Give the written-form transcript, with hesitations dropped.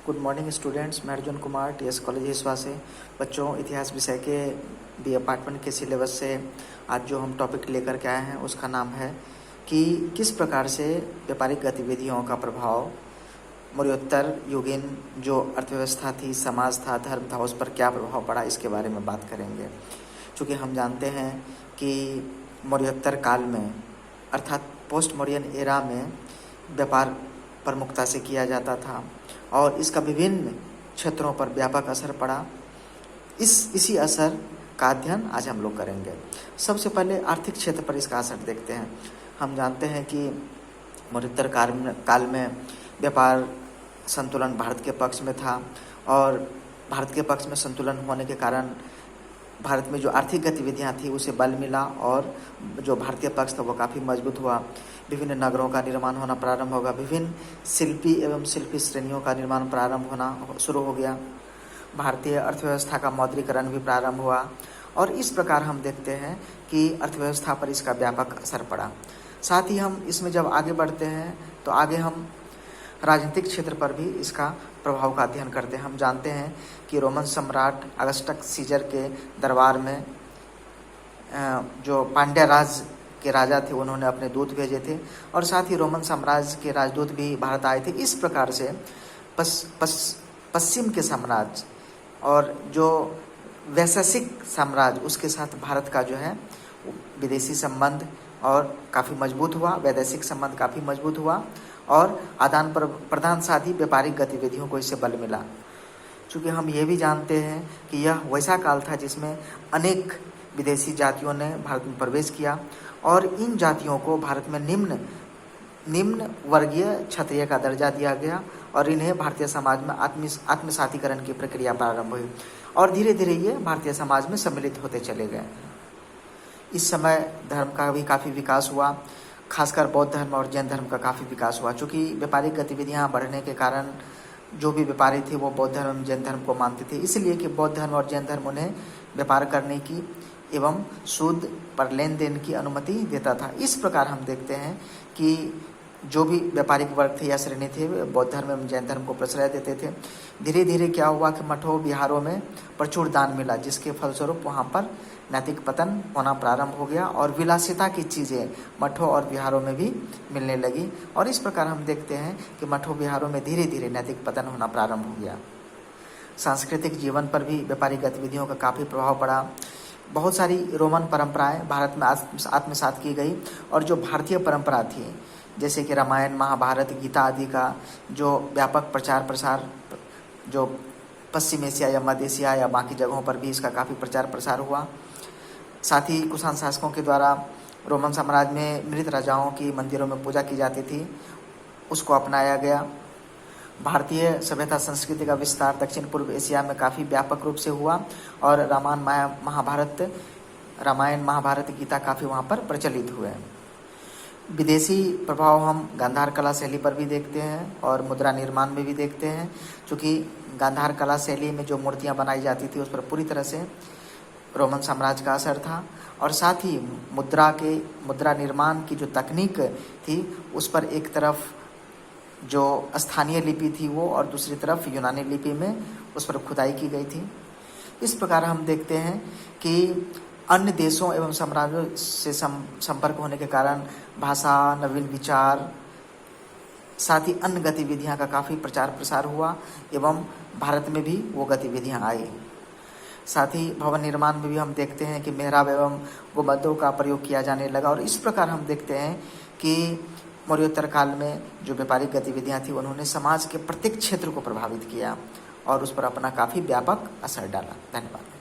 Good morning students. मैं Arjun Kumar TS college हिस्सा से। बच्चों, इतिहास विषय के बी अपार्टमेंट के सिलेबस से आज जो हम टॉपिक लेकर के आए हैं उसका नाम है कि किस प्रकार से व्यापारिक गतिविधियों का प्रभाव मौर्योत्तर युगीन जो अर्थव्यवस्था थी, समाज था, धर्म था, उस पर क्या प्रभाव पड़ा, इसके बारे में बात करेंगे। चूँकि हम जानते हैं कि मौर्योत्तर काल में अर्थात पोस्ट मौर्यन एरा में व्यापार प्रमुखता से किया जाता था और इसका विभिन्न क्षेत्रों पर व्यापक असर पड़ा। इसी असर का अध्ययन आज हम लोग करेंगे। सबसे पहले आर्थिक क्षेत्र पर इसका असर देखते हैं। हम जानते हैं कि मौर्योत्तर काल में व्यापार संतुलन भारत के पक्ष में था और भारत के पक्ष में संतुलन होने के कारण भारत में जो आर्थिक गतिविधियां थी उसे बल मिला और जो भारतीय पक्ष था वो काफ़ी मजबूत हुआ। विभिन्न नगरों का निर्माण होना प्रारंभ होगा, विभिन्न शिल्पी एवं शिल्पी श्रेणियों का निर्माण प्रारंभ होना शुरू हो गया। भारतीय अर्थव्यवस्था का मौद्रीकरण भी प्रारंभ हुआ और इस प्रकार हम देखते हैं कि अर्थव्यवस्था पर इसका व्यापक असर पड़ा। साथ ही हम इसमें जब आगे बढ़ते हैं तो आगे हम राजनीतिक क्षेत्र पर भी इसका प्रभाव का अध्ययन करते हैं। हम जानते हैं कि रोमन सम्राट अगस्टस सीजर के दरबार में जो पांड्या राज के राजा थे उन्होंने अपने दूत भेजे थे और साथ ही रोमन साम्राज्य के राजदूत भी भारत आए थे। इस प्रकार से पश्चिम के साम्राज्य और जो वैशेषिक साम्राज्य उसके साथ भारत का जो है विदेशी संबंध और काफ़ी मजबूत हुआ, वैदेशिक संबंध काफ़ी मजबूत हुआ और आदान प्रदान साथ ही व्यापारिक गतिविधियों को इससे बल मिला। चूँकि हम ये भी जानते हैं कि यह वैसा काल था जिसमें अनेक विदेशी जातियों ने भारत में प्रवेश किया और इन जातियों को भारत में निम्न वर्गीय क्षत्रिय का दर्जा दिया गया और इन्हें भारतीय समाज में आत्मसातीकरण की प्रक्रिया प्रारंभ हुई और धीरे धीरे ये भारतीय समाज में सम्मिलित होते चले गए। इस समय धर्म का भी काफ़ी विकास हुआ, खासकर बौद्ध धर्म और जैन धर्म का काफ़ी विकास हुआ। चूँकि व्यापारिक गतिविधियाँ बढ़ने के कारण जो भी व्यापारी थे वो बौद्ध धर्म जैन धर्म को मानते थे, इसलिए कि बौद्ध धर्म और जैन धर्म उन्हें व्यापार करने की एवं सूद पर लेन देन की अनुमति देता था। इस प्रकार हम देखते हैं कि जो भी व्यापारिक वर्ग थे या श्रेणी थे वे बौद्ध धर्म एवं जैन धर्म को प्रश्रय देते थे। धीरे धीरे क्या हुआ कि मठों बिहारों में प्रचुर दान मिला, जिसके फलस्वरूप वहाँ पर नैतिक पतन होना प्रारंभ हो गया और विलासिता की चीज़ें मठों और बिहारों में भी मिलने लगी और इस प्रकार हम देखते हैं कि मठों बिहारों में धीरे धीरे नैतिक पतन होना प्रारंभ हो गया। सांस्कृतिक जीवन पर भी व्यापारिक गतिविधियों का काफ़ी प्रभाव पड़ा। बहुत सारी रोमन परंपराएं भारत में आत्मसात की गई और जो भारतीय परंपरा थी जैसे कि रामायण, महाभारत, गीता आदि का जो व्यापक प्रचार प्रसार जो पश्चिम एशिया या मध्य एशिया या बाकी जगहों पर भी इसका काफ़ी प्रचार प्रसार हुआ। साथ ही कुषाण शासकों के द्वारा रोमन साम्राज्य में मृत राजाओं की मंदिरों में पूजा की जाती थी, उसको अपनाया गया। भारतीय सभ्यता संस्कृति का विस्तार दक्षिण पूर्व एशिया में काफ़ी व्यापक रूप से हुआ और रामायण महाभारत गीता काफ़ी वहाँ पर प्रचलित हुए। विदेशी प्रभाव हम गांधार कला शैली पर भी देखते हैं और मुद्रा निर्माण में भी देखते हैं। चूँकि गांधार कला शैली में जो मूर्तियाँ बनाई जाती थी उस पर पूरी तरह से रोमन साम्राज्य का असर था और साथ ही मुद्रा निर्माण की जो तकनीक थी उस पर एक तरफ जो स्थानीय लिपि थी वो और दूसरी तरफ यूनानी लिपि में उस पर खुदाई की गई थी। इस प्रकार हम देखते हैं कि अन्य देशों एवं साम्राज्यों से संपर्क होने के कारण भाषा, नवीन विचार, साथ ही अन्य गतिविधियां का काफ़ी प्रचार प्रसार हुआ एवं भारत में भी वो गतिविधियां आई। साथ ही भवन निर्माण में भी हम देखते हैं कि मेहराब एवं गुंबदों का प्रयोग किया जाने लगा और इस प्रकार हम देखते हैं कि मौर्योत्तर काल में जो व्यापारिक गतिविधियां थी उन्होंने समाज के प्रत्येक क्षेत्र को प्रभावित किया और उस पर अपना काफ़ी व्यापक असर डाला। धन्यवाद।